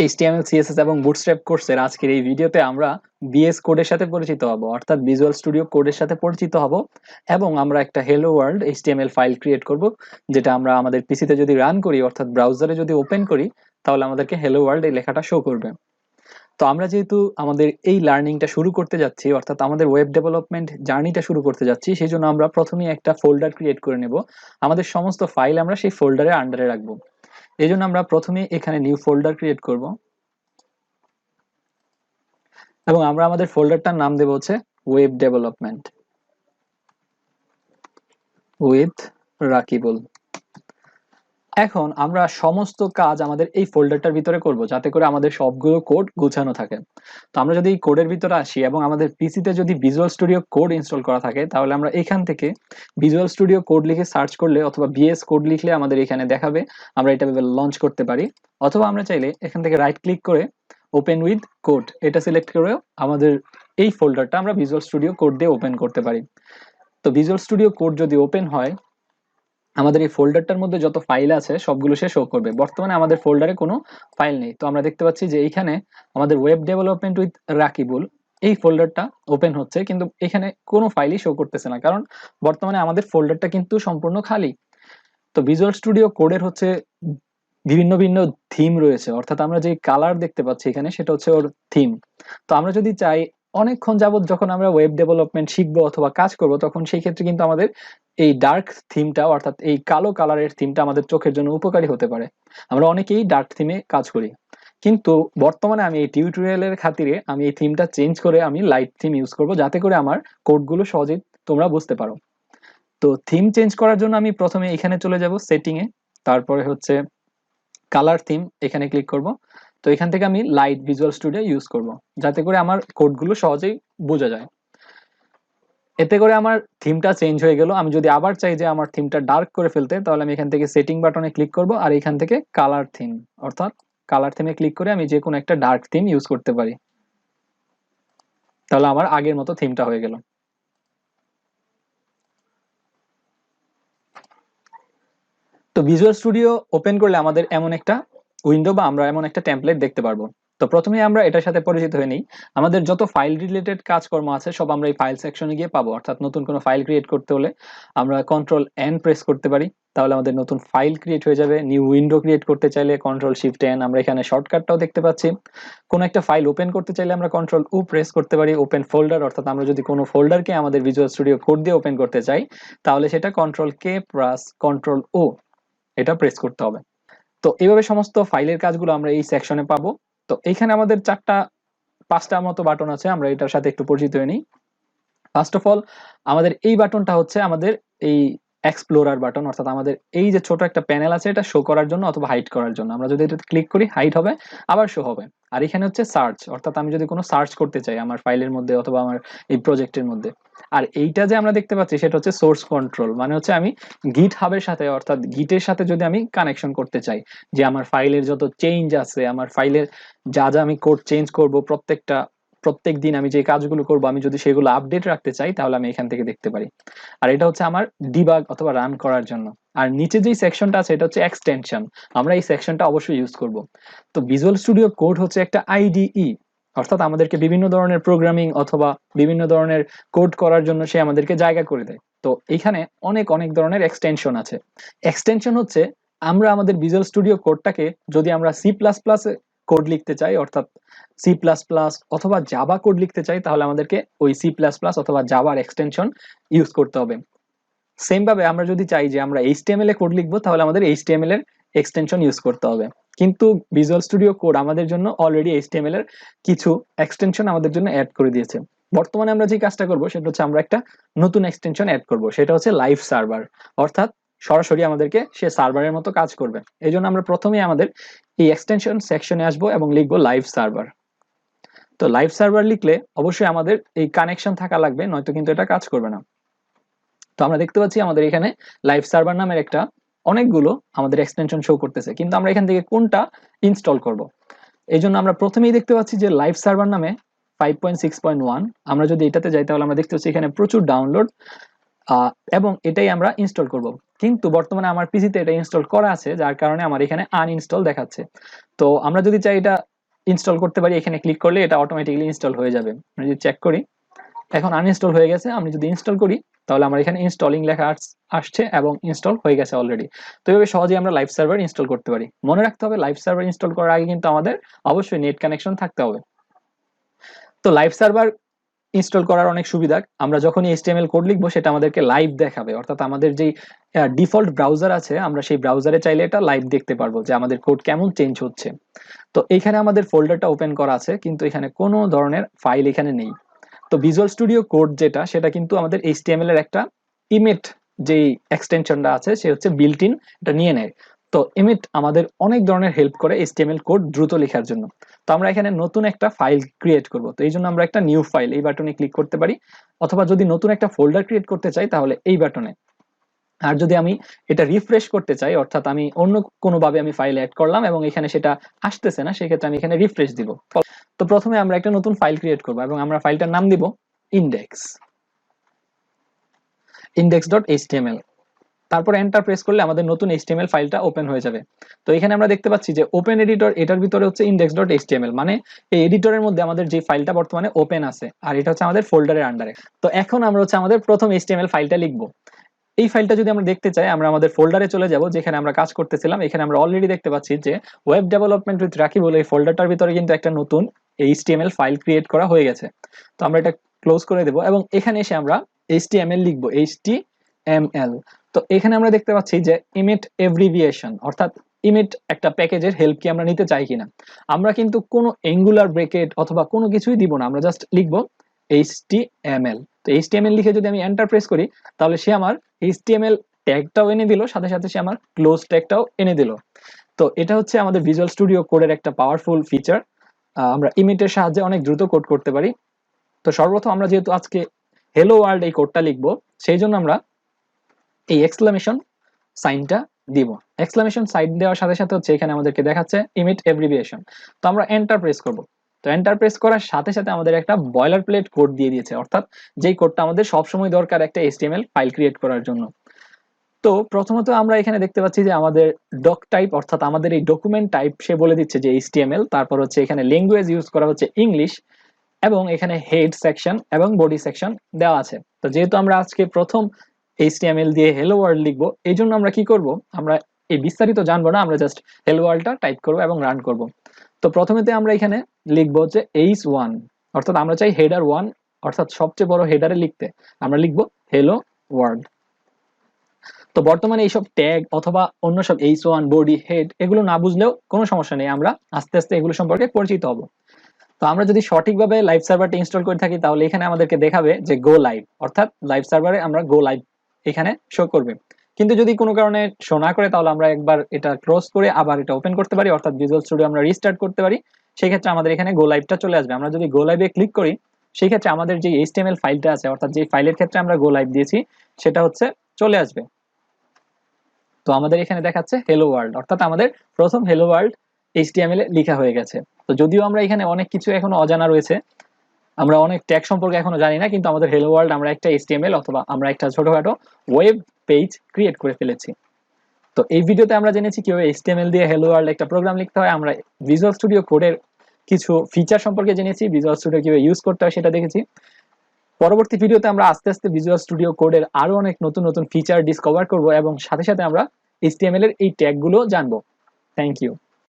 HTML, CSS এবং Bootstrap কোর্সের আজকের এই ভিডিওতে আমরা বিএস কোডের সাথে পরিচিত হব, অর্থাৎ ভিজুয়াল স্টুডিও কোডের সাথে পরিচিত হব এবং আমরা একটা hello world HTML file create করব, যেটা আমরা আমাদের পিসিতে যদি রান করি, অর্থাৎ ব্রাউজারে যদি ওপেন করি, তাহলে আমাদেরকে হ্যালো ওয়ার্ল্ড এই লেখাটা শো করবে। তো আমরা যেহেতু আমাদের এই লার্নিংটা শুরু করতে যাচ্ছি, অর্থাৎ আমাদের ওয়েব ডেভেলপমেন্ট জার্নিটা শুরু করতে যাচ্ছি, সেই জন্য আমরা প্রথমেই একটা ফোল্ডার ক্রিয়েট করে নেব। আমাদের সমস্ত ফাইল আমরা সেই ফোল্ডারের আন্ডারে রাখবো। এই জন্য আমরা প্রথমে এখানে নিউ ফোল্ডার ক্রিয়েট করব এবং আমরা আমাদের ফোল্ডারটার নাম দেব হচ্ছে ওয়েব ডেভেলপমেন্ট উইথ রাকিবুল। এখন আমরা সমস্ত কাজ আমাদের এই ফোল্ডারটার ভিতরে করব, যাতে করে আমাদের সবগুলো কোড গুছানো থাকে। তো আমরা যদি এই কোডের ভিতরে আসি এবং আমাদের পিসিতে যদি ভিজুয়াল স্টুডিও কোড ইনস্টল করা থাকে, তাহলে আমরা এখান থেকে ভিজুয়াল স্টুডিও কোড লিখে সার্চ করলে অথবা বিএস কোড লিখলে আমাদের এখানে দেখাবে, আমরা এটা লঞ্চ করতে পারি। অথবা আমরা চাইলে এখান থেকে রাইট ক্লিক করে ওপেন উইথ কোড এটা সিলেক্ট করে আমাদের এই ফোল্ডারটা আমরা ভিজুয়াল স্টুডিও কোড দিয়ে ওপেন করতে পারি। তো ভিজুয়াল স্টুডিও কোড যদি ওপেন হয়, আমাদের এই ফোল্ডারটার মধ্যে যত ফাইল আছে সবগুলো সে শো করবে। বর্তমানে আমাদের ফোল্ডারে কোনো ফাইল নেই, তো আমরা দেখতে পাচ্ছি যে এইখানে আমাদের ওয়েব ডেভেলপমেন্ট উইথ রাকিবুল এই ফোল্ডারটা ওপেন হচ্ছে, কিন্তু এখানে কোনো ফাইলই শো করতেছে না, কারণ বর্তমানে আমাদের ফোল্ডারটা কিন্তু সম্পূর্ণ খালি। তো ভিজুয়াল স্টুডিও কোডের হচ্ছে বিভিন্ন ভিন্ন থিম রয়েছে, অর্থাৎ আমরা যে কালার দেখতে পাচ্ছি এখানে সেটা হচ্ছে ওর থিম। তো আমরা যদি চাই অনেকক্ষণ যাবত যখন আমরা ওয়েব ডেভেলপমেন্ট শিখবো অথবা কাজ করব, তখন সেই ক্ষেত্রে কিন্তু আমাদের এই ডার্ক থিমটা, অর্থাৎ এই কালো কালারের থিমটা আমাদের চোখের জন্য উপকারী হতে পারে। আমরা অনেকেই ডার্ক থিমে কাজ করি, কিন্তু বর্তমানে আমি এই টিউটোরিয়ালের খাতিরে আমি এই থিমটা চেঞ্জ করে আমি লাইট থিম ইউজ করব, যাতে করে আমার কোডগুলো সহজেই তোমরা বুঝতে পারো। তো থিম চেঞ্জ করার জন্য আমি প্রথমে এখানে চলে যাব সেটিং এ, তারপরে হচ্ছে কালার থিম এখানে ক্লিক করব। তো এখান থেকে আমি লাইট ভিজুয়াল স্টুডিও ইউজ করব, যাতে করে আমার কোডগুলো সহজেই বোঝা যায়। এতে করে আমার থিমটা চেঞ্জ হয়ে গেল। আমি যদি আবার চাই যে আমার থিমটা ডার্ক করে ফেলতে, তাহলে আমি এখান থেকে সেটিং বাটনে ক্লিক করব আর এখান থেকে কালার থিম, অর্থাৎ কালার থিমে ক্লিক করে আমি যে কোনো একটা ডার্ক থিম ইউজ করতে পারি। তাহলে আমার আগের মতো থিমটা হয়ে গেল। তো ভিজুয়াল স্টুডিও ওপেন করলে আমাদের এমন একটা উইন্ডো বা আমরা এমন একটা টেমপ্লেট দেখতে পারবো। তো প্রথমে আমরা এটার সাথে পরিচিত হয়ে নিই। আমাদের যত ফাইল রিলেটেড কাজকর্ম আছে সব আমরা এই ফাইল সেকশনে গিয়ে পাবো, অর্থাৎ নতুন কোনো ফাইল ক্রিয়েট করতে হলে আমরা কন্ট্রোল এন প্রেস করতে পারি, তাহলে আমাদের নতুন ফাইল ক্রিয়েট হয়ে যাবে। নিউ উইন্ডো ক্রিয়েট করতে চাইলে কন্ট্রোল শিফট এন, আমরা এখানে শর্টকাটটাও দেখতে পাচ্ছি। কোনো একটা ফাইল ওপেন করতে চাইলে আমরা কন্ট্রোল ও প্রেস করতে পারি। ওপেন ফোল্ডার, অর্থাৎ আমরা যদি কোনো ফোল্ডারকে আমাদের ভিজুয়াল স্টুডিও কোড দিয়ে ওপেন করতে চাই, তাহলে সেটা কন্ট্রোল কে প্লাস কন্ট্রোল ও এটা প্রেস করতে হবে। তো এইভাবে সমস্ত ফাইলের কাজগুলো আমরা এই সেকশনে পাবো। তো এইখানে আমাদের পাঁচটা মতো বাটন আছে, আমরা এটার সাথে একটু পরিচিত হয়ে নিই। ফার্স্ট অফ অল আমাদের এই বাটনটা হচ্ছে আমাদের এই এক্সপ্লোরার বাটন, অর্থাৎ আমাদের এই যে ছোট একটা প্যানেল আছে এটা শো করার জন্য অথবা হাইড করার জন্য। আমরা যদি এটা ক্লিক করি হাইড হবে, আবার শো হবে। আর এখানে হচ্ছে সার্চ, অর্থাৎ আমি যদি কোনো সার্চ করতে চাই আমার ফাইলের মধ্যে অথবা আমার এই প্রজেক্টের মধ্যে। আর এইটা যে আমরা দেখতে পাচ্ছি সেটা হচ্ছে সোর্স কন্ট্রোল, মানে হচ্ছে আমি গিট হাবের সাথে অর্থাৎ গিটের সাথে যদি আমি কানেকশন করতে চাই, যে আমার ফাইলের যত চেঞ্জ আছে, আমার ফাইলের যা যা আমি কোড চেঞ্জ করব, প্রত্যেক দিন আমি যে কাজগুলো করব, আমি যদি সেগুলো আপডেট রাখতে চাই, তাহলে আমি এখান থেকে দেখতে পারি। আর এটা হচ্ছে আমার ডিবাগ অথবা রান করার জন্য। আর নিচে যেই সেকশনটা আছে এটা হচ্ছে এক্সটেনশন, আমরা এই সেকশনটা অবশ্যই ইউজ করব। তো ভিজুয়াল স্টুডিও কোড হচ্ছে একটা আইডিই, অর্থাৎ আমাদেরকে বিভিন্ন ধরনের প্রোগ্রামিং অথবা বিভিন্ন ধরনের কোড করার জন্য সে আমাদেরকে জায়গা করে দেয়। তো এখানে অনেক অনেক ধরনের এক্সটেনশন আছে। এক্সটেনশন হচ্ছে আমরা আমাদের ভিজুয়াল স্টুডিও কোডটাকে যদি আমরা সি প্লাস প্লাস কোড লিখতে চাই, অর্থাৎ সি প্লাস প্লাস অথবা জাভা কোড লিখতে চাই, তাহলে আমাদেরকে ওই সি প্লাস প্লাস অথবা জাভার এক্সটেনশন ইউজ করতে হবে। সেম ভাবে আমরা যদি চাই যে আমরা এইচটিএমএল এ কোড লিখবো, তাহলে আমাদের এইচটিএমএল এর এক্সটেনশন ইউজ করতে হবে। কিন্তু ভিজুয়াল স্টুডিও কোড আমাদের জন্য অলরেডি এইচটিএমএল এর কিছু এক্সটেনশন আমাদের জন্য অ্যাড করে দিয়েছে। বর্তমানে আমরা যে কাজটা করব সেটা হচ্ছে আমরা একটা নতুন এক্সটেনশন অ্যাড করব, সেটা হচ্ছে লাইভ সার্ভার, অর্থাৎ সরাসরি আমাদেরকে সে সার্ভারের মতো কাজ করবে। এই জন্য আমরা প্রথমেই আমাদের এই এক্সটেনশন সেকশনে আসবো এবং লিখবো লাইভ সার্ভার। তো লাইভ সার্ভার লিখলে অবশ্যই আমাদের এই কানেকশন থাকা লাগবে, নয়তো কিন্তু এটা কাজ করবে না। তো আমরা দেখতে পাচ্ছি আমাদের এখানে লাইভ সার্ভার নামের একটা অনেকগুলো আমাদের এক্সটেনশন শো করতেছে, কিন্তু আমরা এখান থেকে কোনটা ইনস্টল করব। এই জন্য আমরা প্রথমেই দেখতে পাচ্ছি যে লাইভ সার্ভার নামে 5.6.1, আমরা যদি এটাতে যাই তাহলে আমরা দেখতে পাচ্ছি এখানে প্রচুর ডাউনলোড এবং এটাই আমরা ইনস্টল করব। কিন্তু বর্তমানে আমার পিসিতে এটা ইনস্টল করা আছে, যার কারণে আমার এখানে আনইনস্টল দেখাচ্ছে। তো আমরা যদি চাই এটা ইনস্টল করতে পারি, এখানে ক্লিক করলে এটা অটোমেটিক্যালি ইনস্টল হয়ে যাবে। আমি যদি চেক করি, এখন আনইনস্টল হয়ে গেছে। আমি যদি ইনস্টল করি তাহলে আমার এখানে ইনস্টলিং লেখা আসছে এবং ইনস্টল হয়ে গেছে অলরেডি। তো এইভাবে সহজেই আমরা লাইভ সার্ভার ইনস্টল করতে পারি। মনে রাখতে হবে, লাইভ সার্ভার ইনস্টল করার আগে কিন্তু আমাদের অবশ্যই নেট কানেকশন থাকতে হবে। তো লাইভ সার্ভার ইনস্টল করার অনেক সুবিধা। আমরা যখন HTML কোড লিখবো সেটা আমাদেরকে লাইভ দেখাবে, অর্থাৎ আমাদের যেই ডিফল্ট ব্রাউজার আছে আমরা সেই ব্রাউজারে চাইলে এটা লাইভ দেখতে পারবো যে আমাদের কোড কেমন চেঞ্জ হচ্ছে। তো এখানে আমাদের ফোল্ডারটা ওপেন করা আছে, কিন্তু এখানে কোনো ধরনের ফাইল এখানে নেই। তো ভিজুয়াল স্টুডিও কোড যেটা, সেটা কিন্তু আমাদের HTML এর একটা ইমেট যেই এক্সটেনশনটা আছে সে হচ্ছে বিল্ট ইন, এটা নিয়ে নেয়। তো ইমেট আমাদের অনেক ধরনের হেল্প করে HTML কোড দ্রুত লেখার জন্য। তো আমরা এখানে নতুন একটা ফাইল ক্রিয়েট করব, তো এই জন্য আমরা একটা নিউ ফাইল এই বাটনে ক্লিক করতে পারি, অথবা যদি নতুন একটা ফোল্ডার ক্রিয়েট করতে চাই তাহলে এই বাটনে। আর যদি আমি এটা রিফ্রেশ করতে চাই, অর্থাৎ আমি অন্য কোনোভাবে আমি ফাইল অ্যাড করলাম এবং এখানে সেটা আসতেছে না, সেক্ষেত্রে আমি এখানে রিফ্রেশ দিব। তো প্রথমে আমরা একটা নতুন ফাইল ক্রিয়েট করব এবং আমরা ফাইলটার নাম দিব index.html। তারপর এন্টার প্রেস করলে আমাদের নতুন HTML ফাইলটা ওপেন হয়ে যাবে। তো এখানে আমরা দেখতে পাচ্ছি যে ওপেন এডিটর, এটার ভিতরে হচ্ছে index.html, মানে এই এডিটরের মধ্যে আমাদের যে ফাইলটা বর্তমানে ওপেন আছে, আর এটা হচ্ছে আমাদের ফোল্ডারের আন্ডারে। তো এখন আমরা হচ্ছে আমাদের প্রথম HTML ফাইলটা লিখবো। এই ফাইলটা যদি আমরা দেখতে চাই, আমরা আমাদের ফোল্ডারে চলে যাব যেখানে আমরা কাজ করতেছিলাম। এখানে আমরা অলরেডি দেখতে পাচ্ছি যে ওয়েব ডেভেলপমেন্ট উইথ রাকিব বলে এই ফোল্ডারটার ভিতরে কিন্তু একটা নতুন HTML ফাইল ক্রিয়েট করা হয়ে গেছে। তো আমরা এটা ক্লোজ করে দেব এবং এখানে এসে আমরা HTML লিখবো, HTML। তো এখানে আমরা দেখতে পাচ্ছি যে ইমেট এভরিভিয়েশন, অর্থাৎ ইমেট একটা প্যাকেজের হেল্প কি আমরা নিতে চাই কিনা। আমরা কিন্তু কোনো অ্যাঙ্গুলার ব্রেকেট অথবা কোনো কিছুই দিব না, আমরা জাস্ট লিখবো HTML। তো HTML লিখে যদি আমি এন্টার প্রেস করি তাহলে সে আমার HTML ট্যাগটাও এনে দিল, সাথে সাথে সে আমার ক্লোজ ট্যাগটাও এনে দিল। তো এটা হচ্ছে আমাদের ভিজুয়াল স্টুডিও কোডের একটা পাওয়ারফুল ফিচার। আমরা ইমেটের সাহায্যে অনেক দ্রুত কোড করতে পারি। তো সর্বপ্রথম আমরা যেহেতু আজকে হ্যালো ওয়ার্ল্ড এই কোডটা লিখবো, সেই জন্য আমরা এই এক্সক্লামেশন সাইনটা দিব। এক্সক্লামেশন সাইন দেওয়ার সাথে সাথে হচ্ছে এখানে আমাদেরকে দেখাচ্ছে ইমেট এভরিভিয়েশন। তো আমরা এন্টার প্রেস করব। তো এন্টার প্রেস করার সাথে সাথে আমাদের একটা বয়লার প্লেট কোড দিয়ে দিয়েছে, অর্থাৎ যেই কোডটা আমাদের সবসময় দরকার একটা HTML ফাইল ক্রিয়েট করার জন্য। তো প্রথমত আমরা এখানে দেখতে পাচ্ছি যে আমাদের ডক টাইপ, অর্থাৎ আমাদের এই ডকুমেন্ট টাইপ সে বলে দিচ্ছে যে HTML। তারপর হচ্ছে এখানে ল্যাঙ্গুয়েজ ইউজ করা হচ্ছে ইংলিশ, এবং এখানে হেড সেকশন এবং বডি সেকশন দেওয়া আছে। তো যেহেতু আমরা আজকে প্রথম HTML দিয়ে হ্যালো ওয়ার্ল্ড লিখবো, এই জন্য আমরা কি করব, আমরা এই বিস্তারিত জানবো না, আমরা জাস্ট হ্যালো ওয়ার্ল্ডটা টাইপ করবো এবং রান করব। তো প্রথমেতে আমরা এখানে লিখবো যে H1, অর্থাৎ আমরা চাই হেডার 1, অর্থাৎ সবচেয়ে বড় হেডারে লিখতে আমরা লিখবো হ্যালো ওয়ার্ল্ড। তো বর্তমানে এইসব ট্যাগ অথবা অন্য সব H1 বডি হেড এগুলো না বুঝলেও কোনো সমস্যা নেই, আমরা আস্তে আস্তে এগুলো সম্পর্কে পরিচিত হব। তো আমরা যদি সঠিকভাবে লাইভ সার্ভারটা ইনস্টল করে থাকি তাহলে এখানে আমাদেরকে দেখাবে যে গো লাইভ, অর্থাৎ লাইভ সার্ভারে আমরা গো লাইভ এখানে শো করবে। কিন্তু যদি কোনো কারণে শো না করে তাহলে আমরা একবার এটা ক্লোজ করে আবার এটা ওপেন করতে পারি, অর্থাৎ ভিজুয়াল স্টুডিও আমরা রিস্টার্ট করতে পারি। সেই ক্ষেত্রে আমাদের এখানে গো লাইভটা চলে আসবে। আমরা যদি গো লাইভে ক্লিক করি সেই ক্ষেত্রে আমাদের যে HTML ফাইলটা আছে, অর্থাৎ যে ফাইলের ক্ষেত্রে আমরা গো লাইভ দিয়েছি সেটা হচ্ছে চলে আসবে। তো আমাদের এখানে দেখাচ্ছে হ্যালো ওয়ার্ল্ড, অর্থাৎ আমাদের প্রথম হ্যালো ওয়ার্ল্ড HTML এ লেখা হয়ে গেছে। তো যদিও আমরা এখানে অনেক কিছু এখনো অজানা রয়েছে, আমরা অনেক ট্যাগ সম্পর্কে এখনো জানি না, কিন্তু আমাদের হ্যালো ওয়ার্ল্ড আমরা একটা HTML অথবা আমরা একটা ছোটখাটো ওয়েব পেজ ক্রিয়েট করে ফেলেছি। তো এই ভিডিওতে আমরা জেনেছি কিভাবে HTML দিয়ে হ্যালো ওয়ার্ল্ড একটা প্রোগ্রাম লিখতে হয়। আমরা ভিজুয়াল স্টুডিও কোডের কিছু ফিচার সম্পর্কে জেনেছি, ভিজুয়াল স্টুডিও কিভাবে ইউজ করতে হয় সেটা দেখেছি। পরবর্তী ভিডিওতে আমরা আস্তে আস্তে ভিজুয়াল স্টুডিও কোডের আরো অনেক নতুন নতুন ফিচার ডিসকভার করব এবং সাথে সাথে আমরা HTML এর এই ট্যাগগুলো জানবো। Thank you.